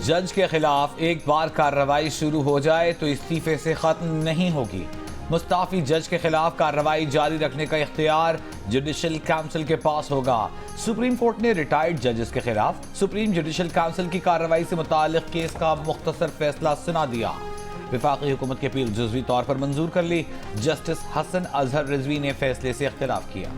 जज के खिलाफ एक बार कार्रवाई शुरू हो जाए तो इस्तीफे से खत्म नहीं होगी। मुस्ताफी जज के खिलाफ कार्रवाई जारी रखने का इख्तियार जुडिशल काउंसिल के पास होगा। सुप्रीम कोर्ट ने रिटायर्ड जजेस के खिलाफ सुप्रीम जुडिशल काउंसिल की कार्रवाई से मुताल्लिक केस का मुख्तसर फैसला सुना दिया। विफाकी हुकूमत की अपील जुज़वी तौर पर मंजूर कर ली। जस्टिस हसन अजहर रिजवी ने फैसले से इख्तिलाफ किया।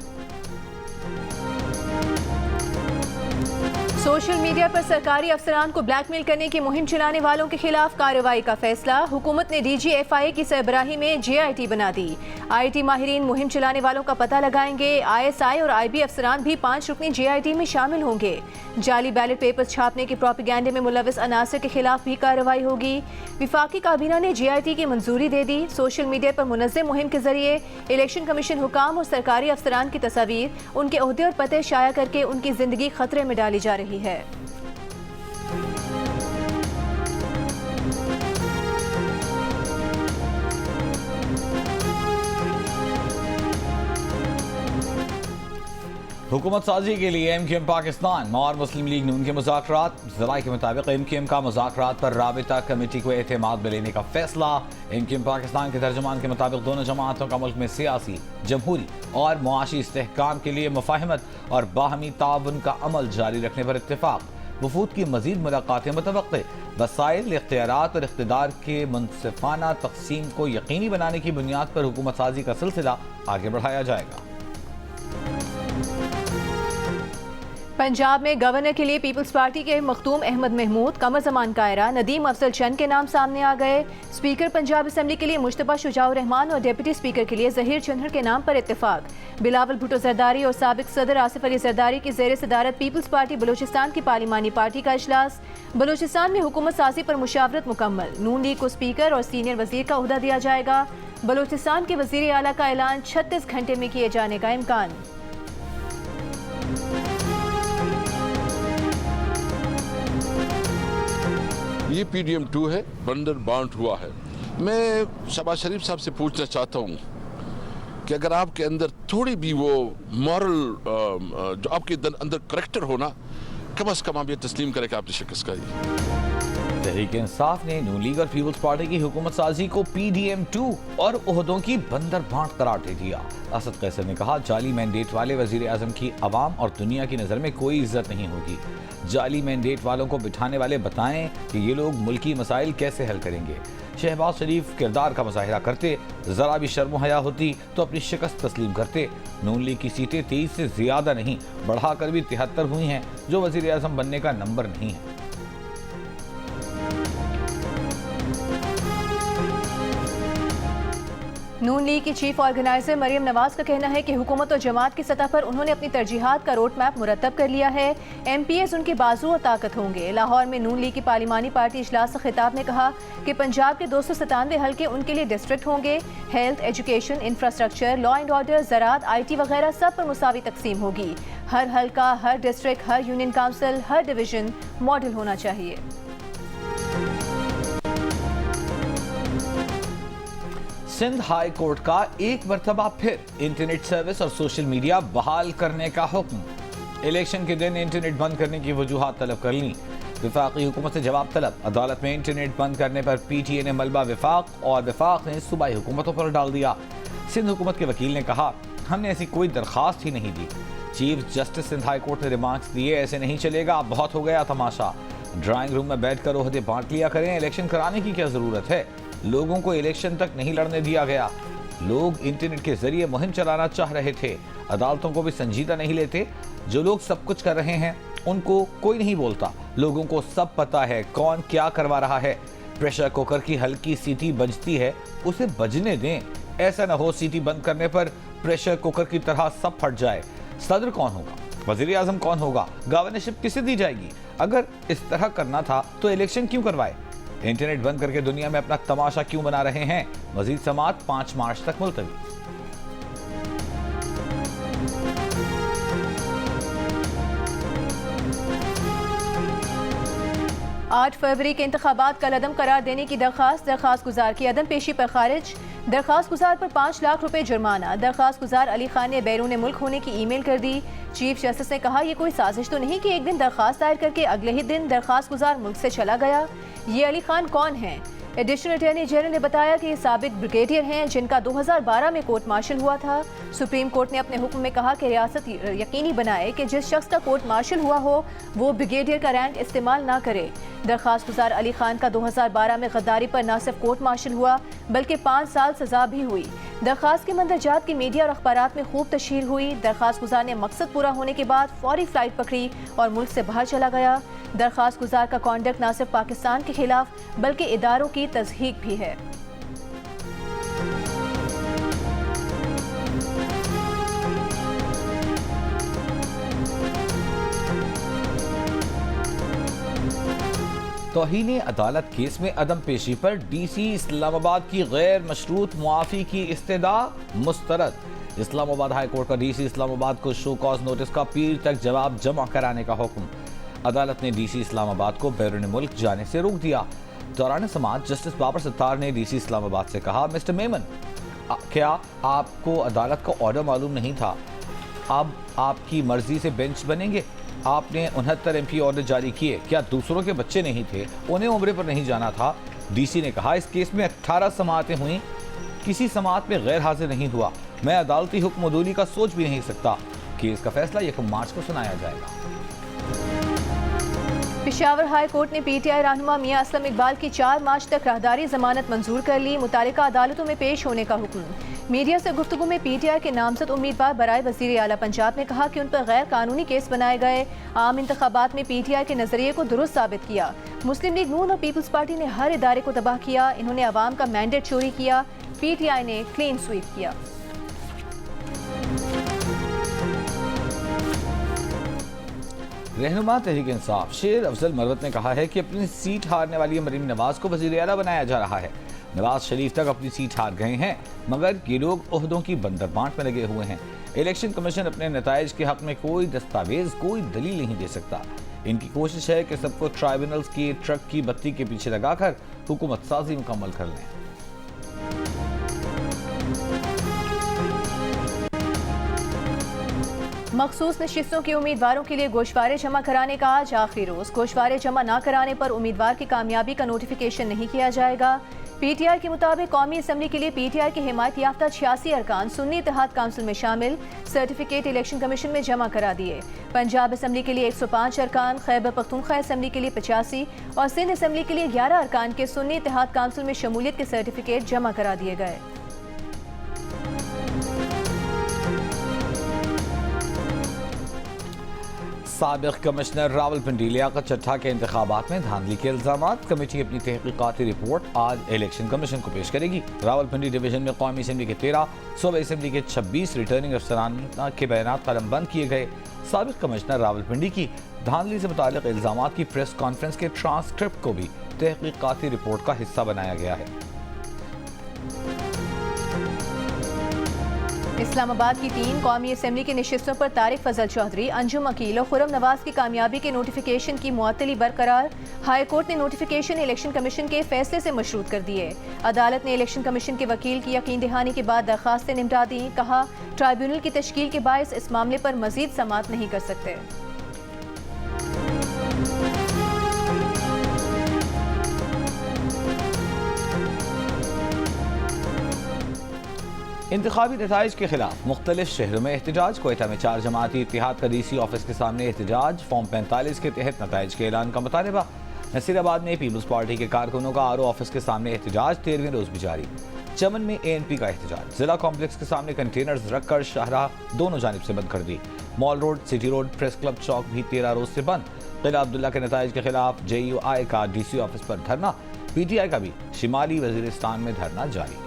सोशल मीडिया पर सरकारी अफसरान को ब्लैकमेल करने की मुहिम चलाने वालों के खिलाफ कार्रवाई का फैसला। हुकूमत ने DGFI की सरबराही में JIT बना दी। IT माहिरीन मुहिम चलाने वालों का पता लगाएंगे। ISI और IB अफसरान भी 5 रुकनी JIT में शामिल होंगे। जाली बैलेट पेपर्स छापने के प्रोपेगेंडे में मुलविस अनासर के खिलाफ भी कार्रवाई होगी। विफाकी काबीना ने JIT की मंजूरी दे दी। सोशल मीडिया पर मुनज़्ज़म मुहिम के जरिए इलेक्शन कमीशन हुकाम और सरकारी अफसरान की तस्वीर, उनके ओहदे और पते शाया करके उनकी जिंदगी खतरे में डाली जा रही है। हुकूमत साजी के लिए MQM पाकिस्तान और मुस्लिम लीग नून के मुज़ाकरात। ज़राए के मुताबिक MQM का मुज़ाकरात पर राबिता कमेटी को एतमाद में लेने का फैसला। MQM पाकिस्तान के तर्जुमान के मुताबिक दोनों जमातों का मुल्क में सियासी, जमहूरी और मुआशी इस्तेहकाम के लिए मुफाहमत और बाहमी ताउन का अमल जारी रखने पर इत्तेफाक। वफूद की मजीद मुलाकातें मुतवक्के। वसाइल, इख्तियारात और इख्तिदार के मुनसिफाना तकसीम को यकीनी बनाने की बुनियाद पर हुकूमत साजी का सिलसिला आगे बढ़ाया जाएगा। पंजाब में गवर्नर के लिए पीपल्स पार्टी के मखदूम अहमद महमूद, कमर जमान कायरा, नदीम अफजल चंद के नाम सामने आ गए। स्पीकर पंजाब असम्बली के लिए मुश्तबा शुजाउर रहमान और डिप्टी स्पीकर के लिए जहीर चंद्र के नाम पर इत्तेफाक। बिलावल भुट्टो जरदारी और साबिक सदर आसिफ अली जरदारी की ज़ेर सदारत पीपल्स पार्टी बलूचिस्तान की पार्लिमानी पार्टी का इजलास। बलूचिस्तान में हुकूमत साजी पर मुशावरत मुकम्मल। नून लीग को स्पीकर और सीनियर वजीर का ओहदा दिया जाएगा। बलूचिस्तान के वजीर आला का ऐलान 36 घंटे में किए जाने का इम्कान। ये PDM-2 है, बंदर बाउंड हुआ है। मैं शहबाज शरीफ साहब से पूछना चाहता हूँ कि अगर आपके अंदर थोड़ी भी वो मॉरल जो आपके अंदर करेक्टर होना, कम अज़ कम आप ये तस्लीम करें कि आपने शिकस्त खाई। तहरीक इंसाफ ने नून लीग और पीपल्स पार्टी की हुकूमत साजी को PDM-2 और ओहदों की बंदर बांट करार दे दिया। असद कैसर ने कहा, जाली मैंडेट वाले वजीर आजम की अवाम और दुनिया की नज़र में कोई इज्जत नहीं होगी। जाली मैंडेट वालों को बिठाने वाले बताएं कि ये लोग मुल्की मसाइल कैसे हल करेंगे। शहबाज शरीफ किरदार का मुजाहिरा करते, जरा भी शर्म हया होती तो अपनी शिकस्त तस्लीम करते। नून लीग की सीटें 23 से ज्यादा नहीं, बढ़ाकर भी 73 हुई हैं, जो वजीर आजम बनने का नंबर नहीं है। नून लीग की चीफ ऑर्गेनाइजर मरियम नवाज का कहना है कि हुकूमत और जमात की सतह पर उन्होंने अपनी तरजीहात का रोड मैप मुरतब कर लिया है। MPs उनके बाजू और ताकत होंगे। लाहौर में नून लीग की पार्लिमानी पार्टी इजलास से खिताब में कहा कि पंजाब के 297 हल्के उनके लिए डिस्ट्रिक्ट होंगे। Health, education, infrastructure, law and order, ज़राअत, IT वगैरह सब पर मुसावी तकसीम होगी। हर हल्का, हर डिस्ट्रिक्ट, हर यूनियन काउंसिल, हर डिवीजन मॉडल होना चाहिए। सिंध हाई कोर्ट का एक मरतबा फिर इंटरनेट सर्विस और सोशल मीडिया बहाल करने का हुक्म। इलेक्शन के दिन इंटरनेट बंद करने की वजूहात तलब कर ली। विफाकी हुकूमत से जवाब तलब। अदालत में इंटरनेट बंद करने पर PTA ने मलबा विफाक और विफाक ने सूबाई हुकूमतों पर डाल दिया। सिंध हुकूमत के वकील ने कहा, हमने ऐसी कोई दरख्वास्त ही नहीं दी। Chief justice Sindh high court ने रिमार्क्स दिए, ऐसे नहीं चलेगा, बहुत हो गया तमाशा। ड्राइंग रूम में बैठ कर ओहदे बांट लिया करें, इलेक्शन कराने की क्या जरूरत है। लोगों को इलेक्शन तक नहीं लड़ने दिया गया। लोग इंटरनेट के जरिए मुहिम चलाना चाह रहे थे। अदालतों को भी संजीदा नहीं लेते। जो लोग सब कुछ कर रहे हैं उनको कोई नहीं बोलता। लोगों को सब पता है कौन क्या करवा रहा है। प्रेशर कुकर की हल्की सीटी बजती है, उसे बजने दें। ऐसा न हो सीटी बंद करने पर प्रेशर कुकर की तरह सब फट जाए। सदर कौन होगा, वजीर आजम कौन होगा, गवर्नरशिप किसे दी जाएगी। अगर इस तरह करना था तो इलेक्शन क्यों करवाए। इंटरनेट बंद करके दुनिया में अपना तमाशा क्यों बना रहे हैं। मजीद समाअत 5 मार्च तक मुलतवी। 8 फरवरी के इंतखाबात कल अदम करार देने की दरख्वास्त गुजार की अदम पेशी पर खारिज। दरखास्त गुजार पर 5 लाख रुपए जुर्माना। दरखास्त गुजार अली खान ने बैरून मुल्क होने की ईमेल कर दी। चीफ जस्टिस ने कहा, यह कोई साजिश तो नहीं कि एक दिन दरखास्त दायर करके अगले ही दिन दरखास्त गुजार मुल्क से चला गया। ये अली खान कौन है? एडिशनल अटॉर्नी जनरल ने बताया कि ये साबिक ब्रिगेडियर हैं जिनका 2012 में कोर्ट मार्शल हुआ था। सुप्रीम कोर्ट ने अपने हुक्म में कहा कि रियासत यकीनी बनाए कि जिस शख्स का कोर्ट मार्शल हुआ हो वो ब्रिगेडियर का रैंक इस्तेमाल ना करे। दरखास्त गुजार अली खान का 2012 में गद्दारी पर न सिर्फ कोर्ट मार्शल हुआ बल्कि 5 साल सजा भी हुई। दरखास्त के मंदरजात की मीडिया और अखबारात में खूब तशहीर हुई। दरखास्त गुजार ने मकसद पूरा होने के बाद फौरी फ्लाइट पकड़ी और मुल्क से बाहर चला गया। दरखास्त गुजार का कॉन्डक्ट न सिर्फ पाकिस्तान के खिलाफ बल्कि इदारों की तज़हीक भी है। तौहीन अदालत केस में अदम पेशी पर डीसी इस्लामाबाद की गैर मशरूत मुआफ़ी की इस्तदा मुस्तरद। इस्लामाबाद हाई कोर्ट का डीसी इस्लामाबाद को शो कॉज नोटिस का पीर तक जवाब जमा कराने का हुक्म। अदालत ने डीसी इस्लामाबाद को बैरून मुल्क जाने से रोक दिया। दौरान समाअत जस्टिस बाबर सत्तार ने डीसी इस्लामाबाद से कहा, मिस्टर मेमन, क्या आपको अदालत का ऑर्डर मालूम नहीं था? अब आपकी मर्जी से बेंच बनेंगे। आपने 69 MP ऑर्डर जारी किए, क्या दूसरों के बच्चे नहीं थे? उन्हें उम्रे पर नहीं जाना था? डीसी ने कहा, इस केस में 18 समाअतें हुई, किसी समाअत में गैर हाजिर नहीं हुआ। मैं अदालती हुक्म अदूली का सोच भी नहीं सकता। केस का फैसला 1 मार्च को सुनाया जाएगा। पेशावर हाई कोर्ट ने PTI रहनुमा मियां असलम इकबाल की 4 मार्च तक राहदारी जमानत मंजूर कर ली। मुतालिका अदालतों में पेश होने का हुक्म। मीडिया से गुफ्तगू में PTI के नामजद उम्मीदवार बराए वज़ीर आला पंजाब ने कहा कि उन पर गैर कानूनी केस बनाए गए। आम इंतखाबात में PTI के नजरिए को दुरुस्त साबित किया। मुस्लिम लीग नून और पीपल्स पार्टी ने हर इदारे को तबाह किया। इन्होंने अवाम का मैंडेट चोरी किया। PTI ने क्लीन स्वीप किया। रहनुमा तहरीक इंसाफ शेर अफजल मरवत ने कहा है कि अपनी सीट हारने वाली मरीम नवाज को वज़ीर आला बनाया जा रहा है। नवाज शरीफ तक अपनी सीट हार गए हैं मगर ये लोग ओहदों की बंदर बांट में लगे हुए हैं। इलेक्शन कमीशन अपने नताइज के हक में कोई दस्तावेज, कोई दलील नहीं दे सकता। इनकी कोशिश है कि सबको ट्राइब्यूनल्स की ट्रक की बत्ती के पीछे लगाकर हुकूमत साजी मुकम्मल कर लें। मखसूस नशिस्तों के उम्मीदवारों के लिए गोशवारे जमा कराने का आज आखिरी रोज। गोशवारे जमा न कराने पर उम्मीदवार की कामयाबी का नोटिफिकेशन नहीं किया जाएगा। PTI के मुताबिक कौमी असम्बली के लिए PTI के हिमायत याफ्ता 86 अरकान सुन्नी इत्तेहाद काउंसिल में शामिल सर्टिफिकेट इलेक्शन कमीशन में जमा करा दिए। पंजाब असम्बली के लिए 105 अरकान, खैबर पख्तूनख्वा असम्बली के लिए 85 और सिंध असम्बली के लिए 11 अरकान के सुन्नी इत्तेहाद काउंसिल में शमूलियत के सर्टिफिकेट जमा करा दिए गए। साबिक कमिश्नर रावलपिंडी लियाकत चट्टा के इंतखाबात में धांधली के इल्जामात। कमेटी अपनी तहकीकाती रिपोर्ट आज इलेक्शन कमीशन को पेश करेगी। रावलपिंडी डिवीजन में कौमी असम्बली के 13, सूबाई असम्बली के 26 रिटर्निंग अफसरान के बयानात कलम बंद किए गए। साबिक कमिश्नर रावलपिंडी की धांधली से मुताल्लिक इल्जामात की प्रेस कॉन्फ्रेंस के ट्रांसक्रिप्ट को भी तहकीकाती रिपोर्ट का हिस्सा बनाया गया है। इस्लामाबाद की 3 कौमी असम्बली की नशिस्तों पर तारिक फजल चौधरी, अंजुम अकील और खुरम नवाज की कामयाबी के नोटिफिकेशन की मुअत्तली बरकरार। हाई कोर्ट ने नोटिफिकेशन इलेक्शन कमीशन के फैसले से मशरूत कर दिए। अदालत ने इलेक्शन कमीशन के वकील की यकीन दहानी के बाद दरखास्तें निपटा दी। कहा, ट्राइब्यूनल की तश्कील के बायस इस मामले पर मजीद समाअत नहीं कर सकते। इंतखाबी नताइज के खिलाफ मुख्तलिफ शहरों में एहतजाज। कोयटा में 4 जमाती इत्तेहाद का DC ऑफिस के सामने एहतजाज। फॉर्म 45 के तहत नताइज के ऐलान का मुतालबा। नसीराबाद में पीपल्स पार्टी के कारकुनों का RO ऑफिस के सामने एहतजाज 13वें रोज भी जारी। चमन में ANP का एहतजाज। जिला कॉम्प्लेक्स के सामने कंटेनर्स रखकर शाहराह दोनों जानिब से बंद कर दी। Mall road, city road, press club चौक भी 13 रोज से बंद। किला अब्दुल्ला के नताइज के खिलाफ JUI का DC ऑफिस पर धरना। PTI का भी शिमाली वजीरिस्तान में धरना जारी।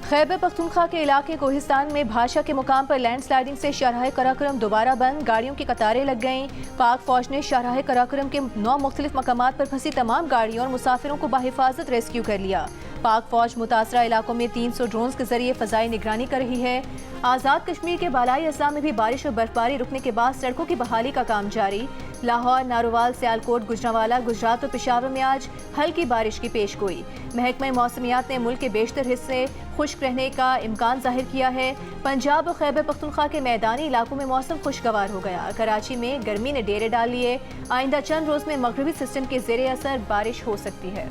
खैबर पख्तूनख्वा के इलाके कोहिस्तान में भाषा के मुकाम पर लैंडस्लाइडिंग से शाहराह कराक्रम दोबारा बंद। गाड़ियों की कतारें लग गईं। पाक फौज ने शाहराह कराक्रम के 9 मुख्तलिफ मकामात पर फंसी तमाम गाड़ियों और मुसाफिरों को बाहिफाजत रेस्क्यू कर लिया। पाक फौज मुतासरा इलाकों में 300 ड्रोन्स के जरिए फजाई निगरानी कर रही है। आज़ाद कश्मीर के बालाई अजला में भी बारिश और बर्फबारी रुकने के बाद सड़कों की बहाली का काम जारी। लाहौर, नारोवाल, सियालकोट, गुजरांवाला, गुजरात और पेशावर में आज हल्की बारिश की पेशगोई। महकमा मौसमियात ने मुल्क के बेशतर हिस्से खुश्क रहने का इम्कान जाहिर किया है। पंजाब और खैबर पख्तूनख्वा के मैदानी इलाकों में मौसम खुशगवार हो गया। कराची में गर्मी ने डेरे डाल लिए। आइंदा चंद रोज में मगरबी सिस्टम के ज़ेरे असर बारिश हो सकती है।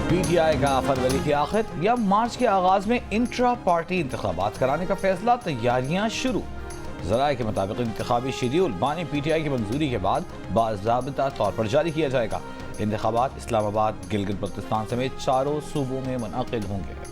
पीटीआई का फरवरी के आखिर या मार्च के आगाज में इंट्रा पार्टी इंतखाबात कराने का फैसला, तैयारियां शुरू। ज़राए के मुताबिक इंतखाबी शेड्यूल बानी पीटीआई की मंजूरी के बाद बाज़ाबिता तौर पर जारी किया जाएगा। इंतखाबात इस्लामाबाद, गिलगित बल्तिस्तान समेत 4 सूबों में मुनअक़िद होंगे।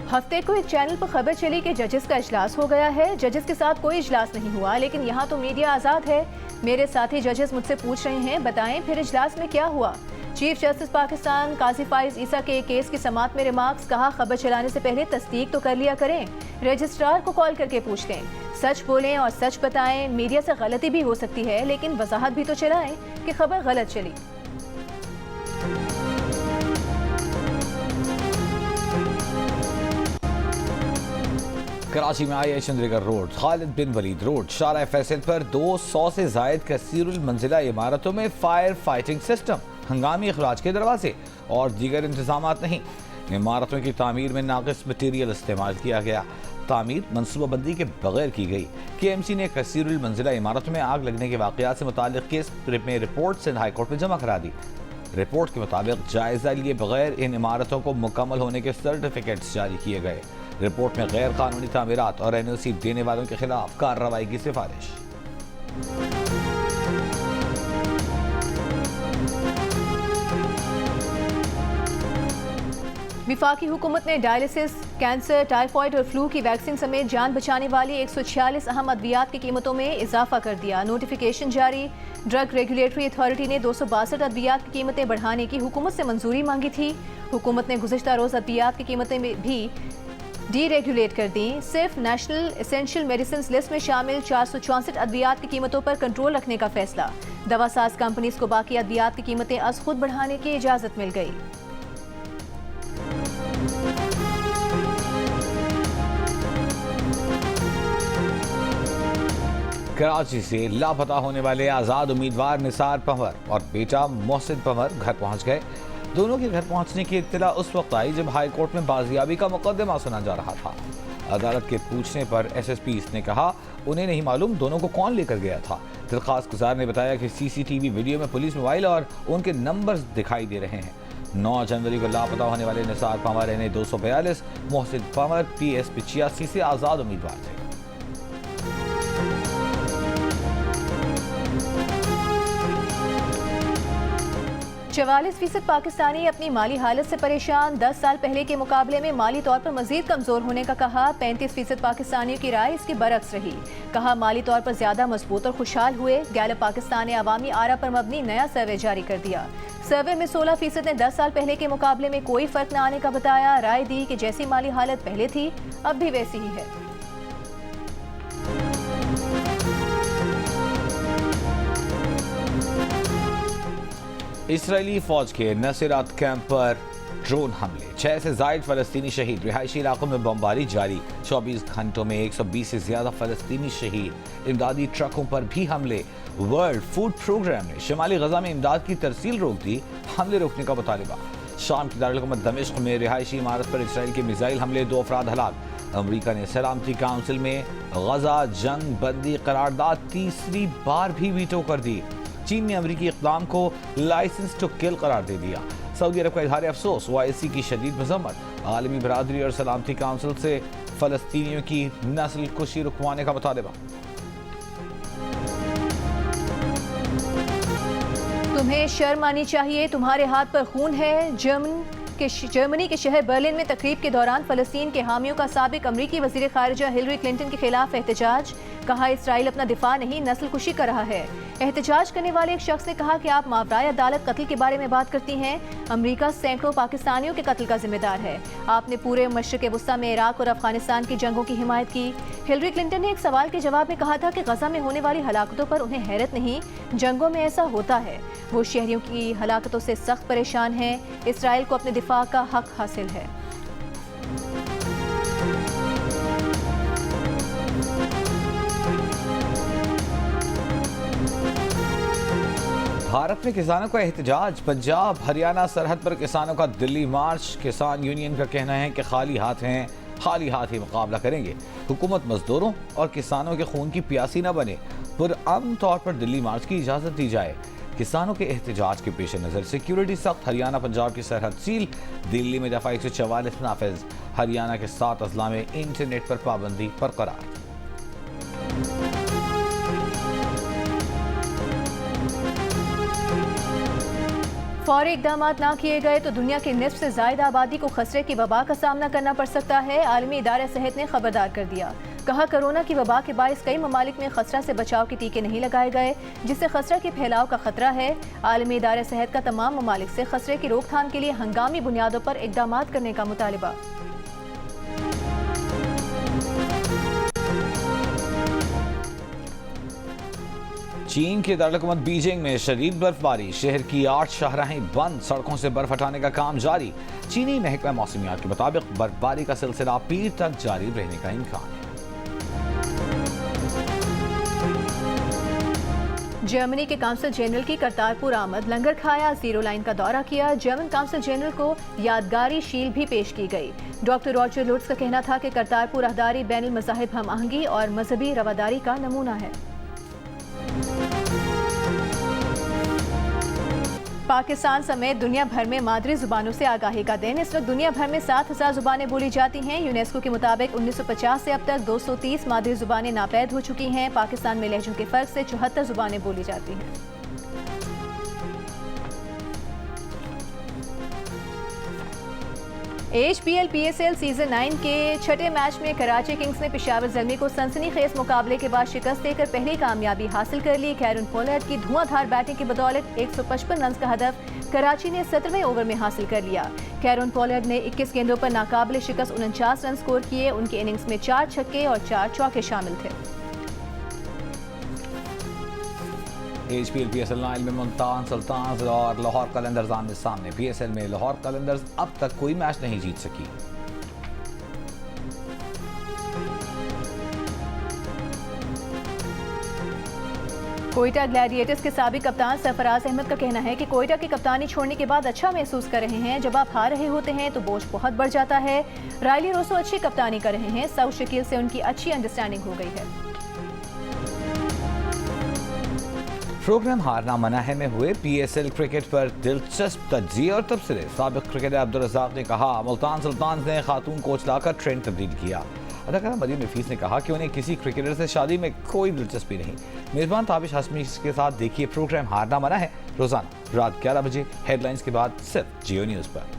हफ्ते को एक चैनल पर खबर चली कि जजेस का इजलास हो गया है। जजेस के साथ कोई इजलास नहीं हुआ, लेकिन यहाँ तो मीडिया आज़ाद है। मेरे साथी जजेस मुझसे पूछ रहे हैं, बताएं फिर इजलास में क्या हुआ। चीफ जस्टिस पाकिस्तान काजी फाइज ईसा के केस की समाअत में रिमार्क्स, कहा खबर चलाने से पहले तस्दीक तो कर लिया करें। रजिस्ट्रार को कॉल करके पूछते हैं, सच बोलें और सच बताएं। मीडिया से गलती भी हो सकती है, लेकिन वजाहत भी तो चलाएं कि खबर गलत चली। कराची में आई चंद्रीगढ़ रोड, खालिद बिन वलीद रोड, शारा फैसल पर 200 से जायद कसीरुल मंजिला इमारतों में फायर फाइटिंग सिस्टम, हंगामी अखराज के दरवाजे और दीगर इंतजामात नहीं। इमारतों की तामीर में नाकिस मटीरियल इस्तेमाल किया गया। तामीर मनसूबाबंदी के बगैर की गई। KMC ने कसीरुल मंजिला इमारतों में आग लगने के वाक़यात से मुताल्लिक़ केस में रिपोर्ट सिंध हाई कोर्ट में जमा करा दी। रिपोर्ट के मुताबिक जायजा लिए बगैर इन इमारतों को मुकम्मल होने के सर्टिफिकेट्स जारी किए गए। रिपोर्ट में गैर कानूनी तामीरात और NOC देने वालों के खिलाफ कार्रवाई की सिफारिश। विफाकी हुकूमत ने डायलिसिस, कैंसर, टाइफॉइड और फ्लू की वैक्सीन समेत जान बचाने वाली 146 अहम अद्वियात की कीमतों में इजाफा कर दिया। नोटिफिकेशन जारी। ड्रग रेगुलेटरी अथॉरिटी ने 262 अद्वियात की कीमतें बढ़ाने की हुकूमत से मंजूरी मांगी थी। हुकूमत ने गुज़िश्ता रोज़ अद्वियात की कीमतें भी डीरेगुलेट कर दी। सिर्फ नेशनल एसेंशियल मेडिसिन लिस्ट में शामिल 464 अद्वियात की कीमतों पर कंट्रोल रखने का फैसला। दवासाज कंपनीज को बाकी अद्वियात की कीमतें अज खुद बढ़ाने की इजाज़त मिल गई। कराची से लापता होने वाले आज़ाद उम्मीदवार निसार पंवर और बेटा मोहसिन पंवर घर पहुंच गए। दोनों के घर पहुंचने की इत्तला उस वक्त आई जब हाई कोर्ट में बाजियाबी का मुकदमा सुना जा रहा था। अदालत के पूछने पर SSP ने कहा उन्हें नहीं मालूम दोनों को कौन लेकर गया था। दरख्वास्त गुजार ने बताया कि CCTV वीडियो में पुलिस मोबाइल और उनके नंबर्स दिखाई दे रहे हैं। 9 जनवरी को लापता होने वाले निसार पंवर NA 242, मोहसिन पंवर PS 85 से आज़ाद उम्मीदवार थे। 44% पाकिस्तानी अपनी माली हालत से परेशान। 10 साल पहले के मुकाबले में माली तौर पर मजीद कमजोर होने का कहा। 35% पाकिस्तानियों की राय इसके बरक्स रही। कहा माली तौर पर ज्यादा मजबूत और खुशहाल हुए। गैलप पाकिस्तान ने अवामी आरा पर मबनी नया सर्वे जारी कर दिया। सर्वे में 16% ने 10 साल पहले के मुकाबले में कोई फर्क न आने का बताया। राय दी कि जैसी माली हालत पहले थी अब भी वैसी ही है। इसराइली फौज के नसीरात कैंप पर ड्रोन हमले, 6 से जायद फलस्तीनी शहीद। रिहायशी इलाकों में बमबारी जारी। 24 घंटों में 120 से ज्यादा फलस्तीनी शहीद। इमदादी ट्रकों पर भी हमले। वर्ल्ड फूड प्रोग्राम ने शिमाली गजा में इमदाद की तरसील रोक दी। हमले रोकने का मुतालिबा। शाम की दारुल-हुकूमत दमिश्क में रिहायशी इमारत पर इसराइल के मिसाइल हमले, 2 अफराद हलाक। अमरीका ने सलामती काउंसिल में गजा जंग बंदी करारदाद तीसरी बार भी वीटो कर दी। चीन ने अमरीकी इक़दाम को लाइसेंस टू किल करार दे दिया। सऊदी अरब का इजहार अफसोस। OIC की शदीद मजम्मत। आलमी बरादरी और सलामती काउंसिल से फलस्तीनियों की नस्ल कुशी रुकवाने का मुतालिबा। तुम्हें शर्म आनी चाहिए, तुम्हारे हाथ पर खून है। जर्मन जर्मनी के शहर बर्लिन में तकरीब के दौरान फ़लस्तीन के हामियों का साबिक अमरीकी वज़ीर ख़ारिजा हिलरी क्लिंटन के खिलाफ एहतजाज। कहा इसराइल अपना दिफा नहीं नस्ल कुशी कर रहा है। एहतजाज करने वाले एक शख्स ने कहा कि आप मावराए अदालत कत्ल के बारे में बात करती हैं। अमरीका सैकड़ों पाकिस्तानियों के कत्ल का जिम्मेदार है। आपने पूरे मशरिक़ वस्ता में इराक और अफगानिस्तान की जंगों की हिमायत की। हिलरी क्लिंटन ने एक सवाल के जवाब में कहा था कि गजा में होने वाली हलाकतों पर उन्हें हैरत नहीं, जंगों में ऐसा होता है। वो शहरियों की हलाकतों से सख्त परेशान हैं। इसराइल को अपने दिफा का हक हासिल है। भारत में किसानों का एहतजाज। पंजाब हरियाणा सरहद पर किसानों का दिल्ली मार्च। किसान यूनियन का कहना है कि खाली हाथ ही मुकाबला करेंगे। हुकूमत मजदूरों और किसानों के खून की प्यासी न बने, पुरअमन तौर पर दिल्ली मार्च की इजाज़त दी जाए। किसानों के एहतजाज के पेश नज़र सिक्योरिटी सख्त। हरियाणा पंजाब की सरहद सील। दिल्ली में दफ़ा 144 नाफिज। हरियाणा के 7 अजला में इंटरनेट पर पाबंदी बरकरार। फौरी इक़दाम ना किए गए तो दुनिया की निस्फ से ज़ायद आबादी को खसरे की वबा का सामना करना पड़ सकता है। आलमी इदारा सेहत ने खबरदार कर दिया। कहा कोरोना की वबा के बायस कई ममालिक में खसरा से बचाव के टीके नहीं लगाए गए, जिससे खसरा के फैलाव का खतरा है। आलमी इदारा सेहत का तमाम ममालिक से खसरे की रोकथाम के लिए हंगामी बुनियादों पर इक़दाम करने का मुतालिबा। चीन के दारकूमत बीजिंग में शदीद बर्फबारी। शहर की 8 शाहराहें बंद। सड़कों से बर्फ हटाने का काम जारी। चीनी महकमा मौसमियात के मुताबिक बर्फबारी का सिलसिला पीर तक जारी रहने का इम्कान है। जर्मनी के काउंसिल जनरल की करतारपुर आमद। लंगर खाया, जीरो लाइन का दौरा किया। जर्मन काउंसिल जनरल को यादगारी शील्ड भी पेश की गई। डॉक्टर रॉजर लुट्स का कहना था कि करतारपुर राहदारी बैनुल मज़ाहिब हम आहंगी और मजहबी रवादारी का नमूना है। पाकिस्तान समेत दुनिया भर में मादरी जुबानों से आगाही का दिन। इस वक्त दुनिया भर में 7000 जुबानें बोली जाती हैं। यूनेस्को के मुताबिक 1950 से अब तक 230 मादरी जुबानें नापैद हो चुकी हैं। पाकिस्तान में लहजों के फर्क से 74 जुबानें बोली जाती हैं। HPL PSL सीजन 9 के छठे मैच में कराची किंग्स ने पेशावर ज़ल्मी को सनसनीखेज मुकाबले के बाद शिकस्त देकर पहली कामयाबी हासिल कर ली। कैरन पोलार्ड की धुआंधार बैटिंग की बदौलत 155 रन का हदफ कराची ने 17वें ओवर में हासिल कर लिया। कैरन पोलार्ड ने 21 गेंदों पर नाकाबिले शिकस्त 49 रन स्कोर किए। उनकी इनिंग्स में 4 छक्के और 4 चौके शामिल थे। HPL PSL 9 में मुल्तान सुल्तान्स और लाहौर कलंदर्स आमने सामने। PSL में लाहौर कलंदर्स अब तक कोई मैच नहीं जीत सकी। कोयटा ग्लैडिएटर्स के साबिक कप्तान सरफराज अहमद का कहना है कि कोयटा की कप्तानी छोड़ने के बाद अच्छा महसूस कर रहे हैं। जब आप हार रहे होते हैं तो बोझ बहुत बढ़ जाता है। रायली रोसो अच्छी कप्तानी कर रहे हैं। साउथ शकील से उनकी अच्छी अंडरस्टैंडिंग हो गई है। प्रोग्राम हारना मना है में हुए PSL क्रिकेट पर दिलचस्प तज्जिए और तबसरे। साबिक क्रिकेटर अब्दुल रज़ाक ने कहा मुल्तान सुल्तान्स ने खातून कोच लाकर ट्रेंड तब्दील किया। अदाकारा मरीम नफीस ने कहा कि उन्हें किसी क्रिकेटर से शादी में कोई दिलचस्पी नहीं। मेज़बान ताबिश हाशमी के साथ देखिए प्रोग्राम हारना मना है रोजाना रात 11 बजे हेडलाइंस के बाद सिर्फ जियो न्यूज़ पर।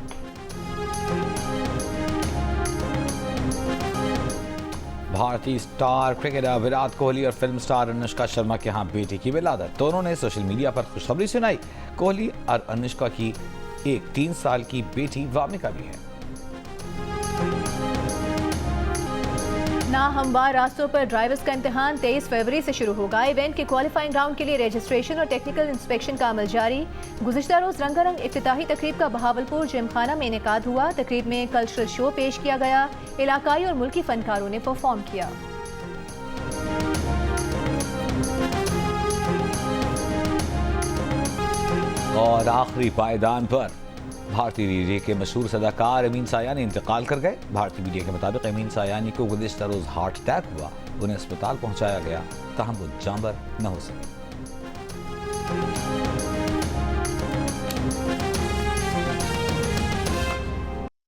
भारतीय स्टार क्रिकेटर विराट कोहली और फिल्म स्टार अनुष्का शर्मा के यहाँ बेटे की विलादत। दोनों ने सोशल मीडिया पर खुशखबरी सुनाई। कोहली और अनुष्का की एक 3 साल की बेटी वामिका भी है। नाहमवार रास्तों पर ड्राइवर्स का इम्तिहान 23 फरवरी से शुरू होगा। इवेंट के क्वालिफाइंग राउंड के लिए रजिस्ट्रेशन और टेक्निकल इंस्पेक्शन का अमल जारी। गुज़िश्ता रोज रंगारंग इफ्तिताही तकरीब का बहावलपुर जिमखाना में इनेकाद हुआ। तकरीब में कल्चरल शो पेश किया गया। इलाकाई और मुल्की फनकारों ने परफॉर्म किया। और आखिरी पायदान पर भारतीय मीडिया के मशहूर सदाकार अमीन सायानी इंतकाल कर गए। भारतीय मीडिया के मुताबिक अमीन सायानी को गुज़िश्ता रोज हार्ट अटैक हुआ। उन्हें अस्पताल पहुंचाया गया, ताहम वो जांबर न हो सके।